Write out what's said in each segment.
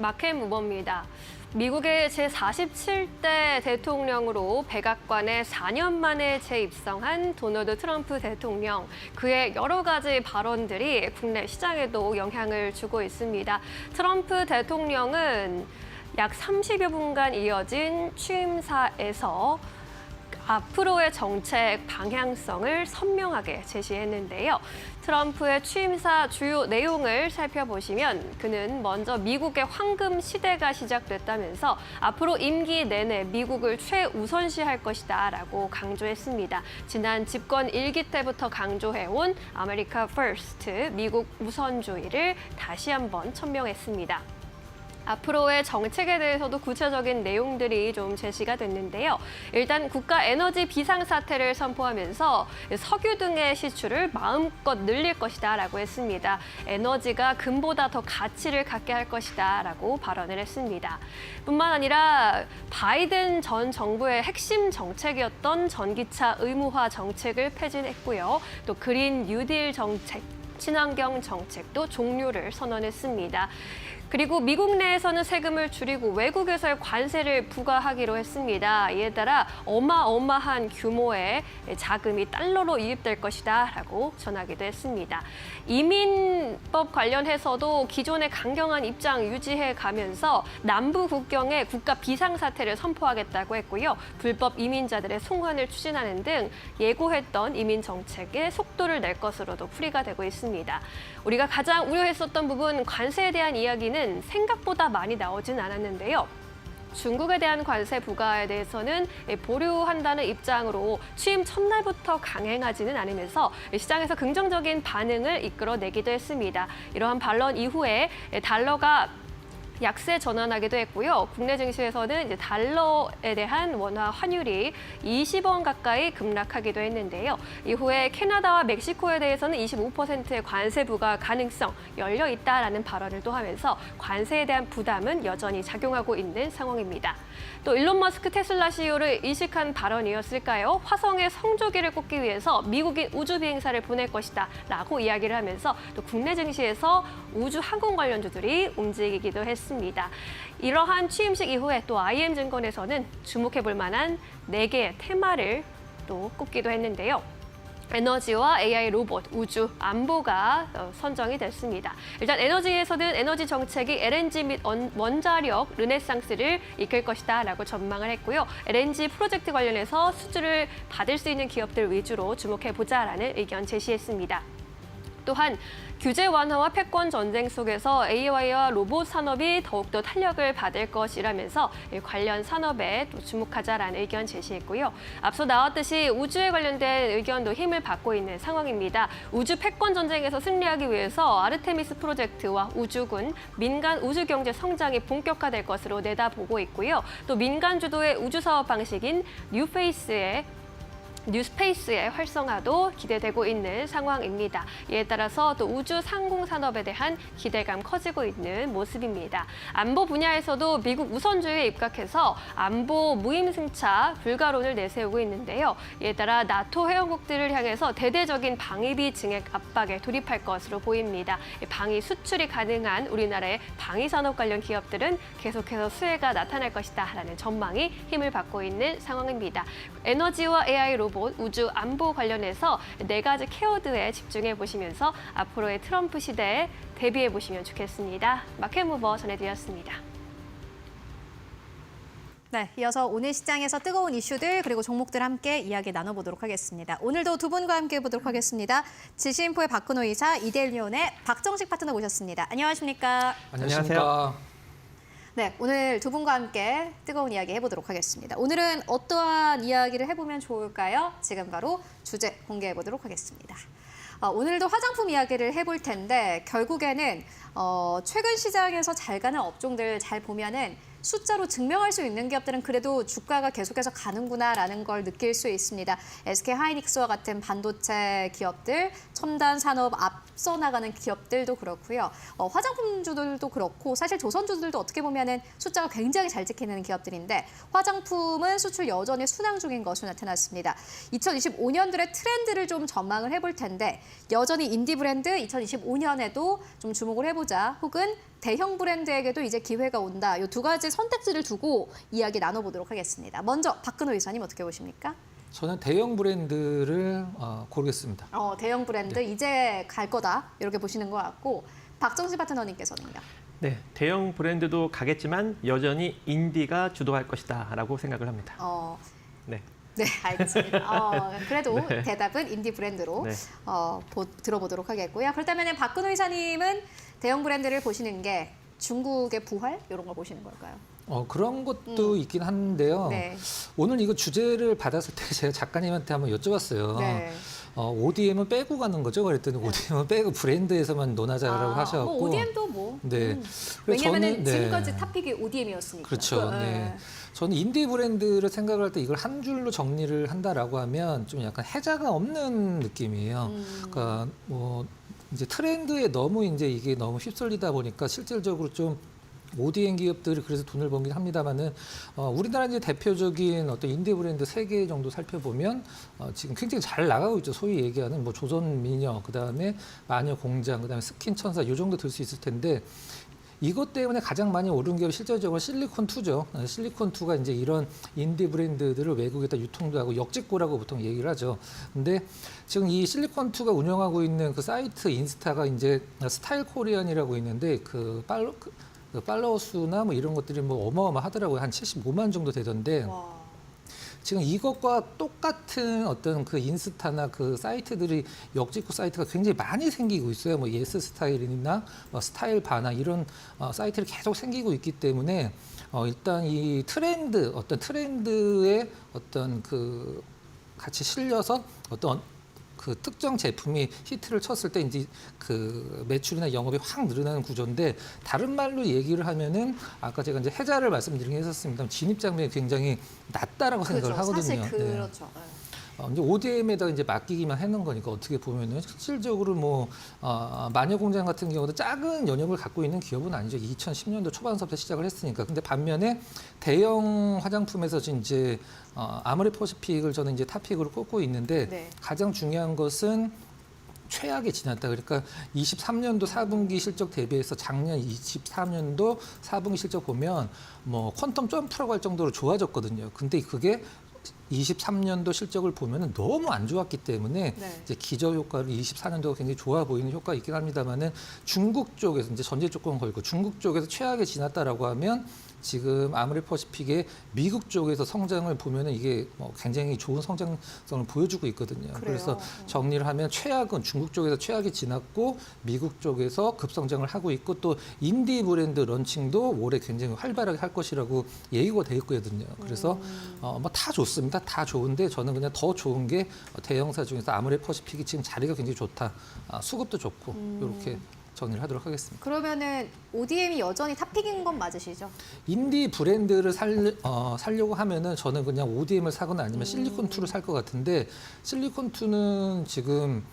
마켓 무버입니다. 미국의 제47대 대통령으로 백악관에 4년 만에 재입성한 도널드 트럼프 대통령. 그의 여러 가지 발언들이 국내 시장에도 영향을 주고 있습니다. 트럼프 대통령은 약 30여 분간 이어진 취임사에서 앞으로의 정책 방향성을 선명하게 제시했는데요. 트럼프의 취임사 주요 내용을 살펴보시면 그는 먼저 미국의 황금 시대가 시작됐다면서 앞으로 임기 내내 미국을 최우선시할 것이다라고 강조했습니다. 지난 집권 1기 때부터 강조해온 아메리카 퍼스트, 미국 우선주의를 다시 한번 천명했습니다. 앞으로의 정책에 대해서도 구체적인 내용들이 좀 제시가 됐는데요. 일단 국가 에너지 비상사태를 선포하면서 석유 등의 시출을 마음껏 늘릴 것이다라고 했습니다. 에너지가 금보다 더 가치를 갖게 할 것이다라고 발언을 했습니다. 뿐만 아니라 바이든 전 정부의 핵심 정책이었던 전기차 의무화 정책을 폐지했고요. 또 그린 뉴딜 정책, 친환경 정책도 종료를 선언했습니다. 그리고 미국 내에서는 세금을 줄이고 외국에서의 관세를 부과하기로 했습니다. 이에 따라 어마어마한 규모의 자금이 달러로 유입될 것이다라고 전하기도 했습니다. 이민법 관련해서도 기존의 강경한 입장 유지해 가면서 남부 국경에 국가 비상사태를 선포하겠다고 했고요. 불법 이민자들의 송환을 추진하는 등 예고했던 이민 정책에 속도를 낼 것으로도 풀이가 되고 있습니다. 우리가 가장 우려했었던 부분 관세에 대한 이야기는 생각보다 많이 나오진 않았는데요. 중국에 대한 관세 부과에 대해서는 보류한다는 입장으로 취임 첫날부터 강행하지는 않으면서 시장에서 긍정적인 반응을 이끌어내기도 했습니다. 이러한 반론 이후에 달러가 약세 전환하기도 했고요. 국내 증시에서는 이제 달러에 대한 원화 환율이 20원 가까이 급락하기도 했는데요. 이후에 캐나다와 멕시코에 대해서는 25%의 관세 부과 가능성 열려 있다라는 발언을 또 하면서 관세에 대한 부담은 여전히 작용하고 있는 상황입니다. 또 일론 머스크 테슬라 CEO를 이식한 발언이었을까요? 화성의 성조기를 꽂기 위해서 미국인 우주 비행사를 보낼 것이다 라고 이야기를 하면서 또 국내 증시에서 우주 항공 관련주들이 움직이기도 했습니다. 이러한 취임식 이후에 또 IM증권에서는 주목해볼 만한 4개의 테마를 또 꼽기도 했는데요. 에너지와 AI 로봇, 우주, 안보가 선정이 됐습니다. 일단 에너지에서는 에너지 정책이 LNG 및 원자력 르네상스를 이끌 것이다라고 전망을 했고요. LNG 프로젝트 관련해서 수주를 받을 수 있는 기업들 위주로 주목해보자라는 의견 제시했습니다. 또한 규제 완화와 패권 전쟁 속에서 AI와 로봇 산업이 더욱더 탄력을 받을 것이라면서 관련 산업에 또 주목하자라는 의견 제시했고요. 앞서 나왔듯이 우주에 관련된 의견도 힘을 받고 있는 상황입니다. 우주 패권 전쟁에서 승리하기 위해서 아르테미스 프로젝트와 우주군, 민간 우주 경제 성장이 본격화될 것으로 내다보고 있고요. 또 민간 주도의 우주 사업 방식인 뉴스페이스의 활성화도 기대되고 있는 상황입니다. 이에 따라서 또 우주 상공 산업에 대한 기대감 커지고 있는 모습입니다. 안보 분야에서도 미국 우선주의에 입각해서 안보 무임승차 불가론을 내세우고 있는데요. 이에 따라 나토 회원국들을 향해서 대대적인 방위비 증액 압박에 돌입할 것으로 보입니다. 방위 수출이 가능한 우리나라의 방위 산업 관련 기업들은 계속해서 수혜가 나타날 것이다라는 전망이 힘을 받고 있는 상황입니다. 에너지와 AI 로봇, 우주 안보 관련해서 4가지 키워드에 집중해 보시면서 앞으로의 트럼프 시대에 대비해 보시면 좋겠습니다. 마켓무버 전해드렸습니다. 네, 이어서 오늘 시장에서 뜨거운 이슈들 그리고 종목들 함께 이야기 나눠보도록 하겠습니다. 오늘도 두 분과 함께 해보도록 하겠습니다. 지시인포의 박근호 이사, 이데일리온의 박정식 파트너 모셨습니다. 안녕하십니까? 안녕하세요. 네, 오늘 두 분과 함께 뜨거운 이야기 해보도록 하겠습니다. 오늘은 어떠한 이야기를 해보면 좋을까요? 지금 바로 주제 공개해보도록 하겠습니다. 오늘도 화장품 이야기를 해볼 텐데 결국에는 최근 시장에서 잘 가는 업종들 잘 보면은 숫자로 증명할 수 있는 기업들은 그래도 주가가 계속해서 가는구나라는 걸 느낄 수 있습니다. SK 하이닉스와 같은 반도체 기업들, 첨단 산업 앞서 나가는 기업들도 그렇고요. 화장품주들도 그렇고 사실 조선주들도 어떻게 보면은 숫자가 굉장히 잘 찍히는 기업들인데 화장품은 수출 여전히 순항 중인 것으로 나타났습니다. 2025년들의 트렌드를 좀 전망을 해볼 텐데 여전히 인디 브랜드 2025년에도 좀 주목을 해보자 혹은 대형 브랜드에게도 이제 기회가 온다. 이 두 가지 선택지를 두고 이야기 나눠보도록 하겠습니다. 먼저 박근호 이사님 어떻게 보십니까? 저는 대형 브랜드를 고르겠습니다. 대형 브랜드 이제 갈 거다 이렇게 보시는 것 같고 박정식 파트너님께서는요. 네, 대형 브랜드도 가겠지만 여전히 인디가 주도할 것이다라고 생각을 합니다. 네. 네, 알겠습니다. 그래도 네. 대답은 인디 브랜드로 네. 들어보도록 하겠고요. 그렇다면 박근호 이사님은 대형 브랜드를 보시는 게 중국의 부활 이런 걸 보시는 걸까요? 그런 것도 있긴 한데요. 네. 오늘 이거 주제를 받았을 때 제가 작가님한테 한번 여쭤봤어요. 네. ODM은 빼고 가는 거죠? 그랬더니 ODM은 빼고 브랜드에서만 논하자라고 하셔갖고. 뭐 ODM도 뭐. 네. 그래서 왜냐면은 저는, 네. 지금까지 탑픽이 ODM이었으니까. 그렇죠. 네. 저는 인디 브랜드를 생각을 할 때 이걸 한 줄로 정리를 한다라고 하면 좀 약간 해자가 없는 느낌이에요. 그러니까 뭐 이제 트렌드에 너무 이제 이게 너무 휩쓸리다 보니까 실질적으로 좀 ODM 기업들이 그래서 돈을 벌긴 합니다만은 우리나라 이제 대표적인 어떤 인디 브랜드 3개 정도 살펴보면 지금 굉장히 잘 나가고 있죠. 소위 얘기하는 뭐 조선미녀, 그다음에 마녀공장, 그다음에 스킨천사 이 정도 들 수 있을 텐데 이것 때문에 가장 많이 오른 기업이 실질적으로 실리콘2죠. 실리콘2가 이제 이런 인디 브랜드들을 외국에다 유통도 하고 역직구라고 보통 얘기를 하죠. 근데 지금 이 실리콘2가 운영하고 있는 그 사이트 인스타가 이제 스타일 코리안이라고 있는데 그 팔로워 수나 뭐 이런 것들이 뭐 어마어마하더라고요. 한 75만 정도 되던데. 와. 지금 이것과 똑같은 어떤 그 인스타나 그 사이트들이 역직구 사이트가 굉장히 많이 생기고 있어요. 뭐 예스 스타일이나 뭐 스타일 바나 이런 사이트를 계속 생기고 있기 때문에 일단 이 트렌드, 어떤 트렌드의 어떤 그 같이 실려서 어떤 그 특정 제품이 히트를 쳤을 때 이제 그 매출이나 영업이 확 늘어나는 구조인데 다른 말로 얘기를 하면은 아까 제가 이제 해자를 말씀드리긴 했었습니다. 진입 장벽이 굉장히 낮다라고 생각을 하거든요. 사실 네. 그렇죠. 이제 ODM에다가 이제 맡기기만 해놓은 거니까 어떻게 보면은 실질적으로 뭐 마녀공장 같은 경우도 작은 영역을 갖고 있는 기업은 아니죠. 2010년도 초반서부터 시작을 했으니까. 근데 반면에 대형 화장품에서 이제 아모레퍼시픽을 저는 이제 탑픽으로 꼽고 있는데 네. 가장 중요한 것은 최악에 지났다. 그러니까 23년도 4분기 실적 대비해서 작년 24년도 4분기 실적 보면 뭐 퀀텀 점프라고 할 정도로 좋아졌거든요. 근데 그게 23년도 실적을 보면은 너무 안 좋았기 때문에 네. 이제 기저 효과를 24년도가 굉장히 좋아 보이는 효과가 있긴 합니다만은 중국 쪽에서 이제 전제 조건 걸고 중국 쪽에서 최악에 지났다라고 하면 지금 아모레퍼시픽의 미국 쪽에서 성장을 보면은 이게 굉장히 좋은 성장성을 보여주고 있거든요. 그래요? 그래서 정리를 하면 최악은 중국 쪽에서 최악이 지났고 미국 쪽에서 급성장을 하고 있고 또 인디 브랜드 런칭도 올해 굉장히 활발하게 할 것이라고 예고가 돼 있거든요. 그래서 뭐 다 좋습니다. 다 좋은데 저는 그냥 더 좋은 게 대형사 중에서 아모레퍼시픽이 지금 자리가 굉장히 좋다. 수급도 좋고 이렇게 정리를 하도록 하겠습니다. 그러면은 ODM이 여전히 탑픽인 건 맞으시죠? 인디 브랜드를 살려고 하면은 저는 그냥 ODM을 사거나 아니면 실리콘2를 살 것 같은데 실리콘2는 지금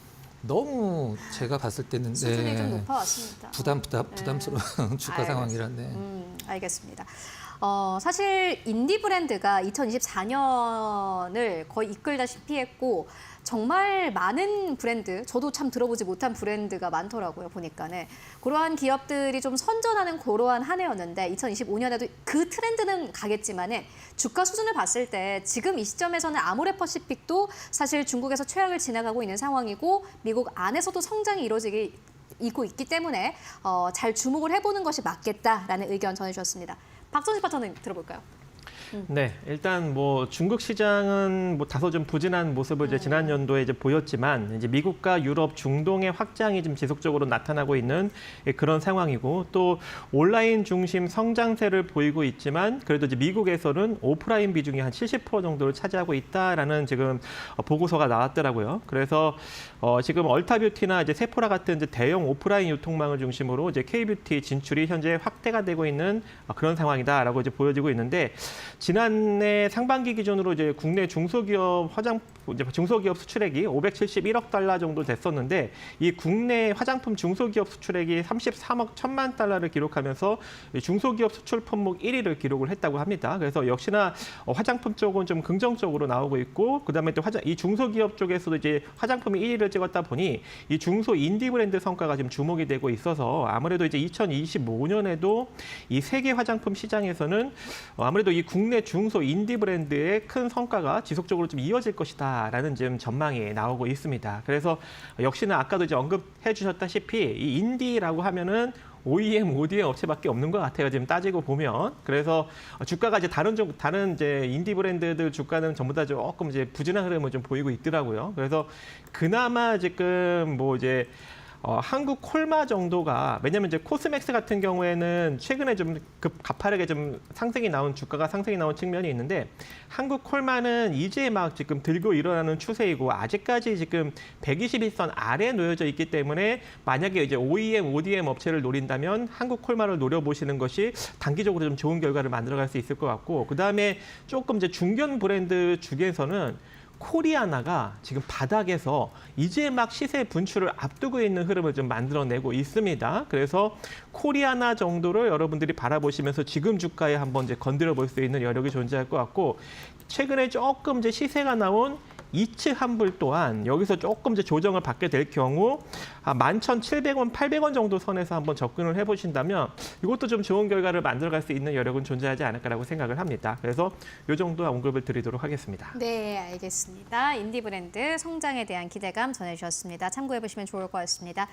너무 제가 봤을 때는 수준이 좀 높아왔습니다. 부담스러운 주가 상황이라네. 알겠습니다. 사실 인디 브랜드가 2024년을 거의 이끌다시피 했고 정말 많은 브랜드, 저도 참 들어보지 못한 브랜드가 많더라고요, 보니까는. 그러한 기업들이 좀 선전하는 그러한 한 해였는데 2025년에도 그 트렌드는 가겠지만은 주가 수준을 봤을 때 지금 이 시점에서는 아모레퍼시픽도 사실 중국에서 최악을 지나가고 있는 상황이고 미국 안에서도 성장이 이루어지고 있기 때문에 잘 주목을 해보는 것이 맞겠다라는 의견 전해주셨습니다. 박정식 파트너님 들어볼까요? 네, 일단 뭐 중국 시장은 뭐 다소 좀 부진한 모습을 이제 지난 연도에 이제 보였지만 이제 미국과 유럽, 중동의 확장이 좀 지속적으로 나타나고 있는 그런 상황이고 또 온라인 중심 성장세를 보이고 있지만 그래도 이제 미국에서는 오프라인 비중이 한 70% 정도를 차지하고 있다라는 지금 보고서가 나왔더라고요. 그래서 지금 얼타뷰티나 이제 세포라 같은 이제 대형 오프라인 유통망을 중심으로 이제 K뷰티 진출이 현재 확대가 되고 있는 그런 상황이다라고 이제 보여지고 있는데 지난해 상반기 기준으로 이제 국내 중소기업 중소기업 수출액이 571억 달러 정도 됐었는데 이 국내 화장품 중소기업 수출액이 33억 1천만 달러를 기록하면서 중소기업 수출 품목 1위를 기록을 했다고 합니다. 그래서 역시나 화장품 쪽은 좀 긍정적으로 나오고 있고 그다음에 또 이 중소기업 쪽에서도 이제 화장품이 1위를 찍었다 보니 이 중소 인디 브랜드 성과가 지금 주목이 되고 있어서 아무래도 이제 2025년에도 이 세계 화장품 시장에서는 아무래도 이 국내 중소 인디 브랜드의 큰 성과가 지속적으로 좀 이어질 것이다라는 지금 전망이 나오고 있습니다. 그래서 역시나 아까도 이제 언급해 주셨다시피 이 인디라고 하면은 OEM, ODM 업체밖에 없는 것 같아요. 지금 따지고 보면. 그래서 주가가 이제 다른 이제 인디 브랜드들 주가는 전부 다 조금 이제 부진한 흐름을 좀 보이고 있더라고요. 그래서 그나마 지금 뭐 이제 한국 콜마 정도가 왜냐면 이제 코스맥스 같은 경우에는 최근에 좀 가파르게 좀 주가가 상승이 나온 측면이 있는데 한국 콜마는 이제 막 지금 들고 일어나는 추세이고 아직까지 지금 121선 아래에 놓여져 있기 때문에 만약에 이제 OEM, ODM 업체를 노린다면 한국 콜마를 노려보시는 것이 단기적으로 좀 좋은 결과를 만들어갈 수 있을 것 같고 그다음에 조금 이제 중견 브랜드 중에서는 코리아나가 지금 바닥에서 이제 막 시세 분출을 앞두고 있는 흐름을 좀 만들어내고 있습니다. 그래서 코리아나 정도를 여러분들이 바라보시면서 지금 주가에 한번 이제 건드려 볼 수 있는 여력이 존재할 것 같고 최근에 조금 이제 시세가 나온 이츠 환불 또한 여기서 조금 이제 조정을 받게 될 경우 11,700원, 800원 정도 선에서 한번 접근을 해보신다면 이것도 좀 좋은 결과를 만들어갈 수 있는 여력은 존재하지 않을까라고 생각을 합니다. 그래서 이 정도 언급을 드리도록 하겠습니다. 네, 알겠습니다. 인디 브랜드 성장에 대한 기대감 전해주셨습니다. 참고해보시면 좋을 것 같습니다.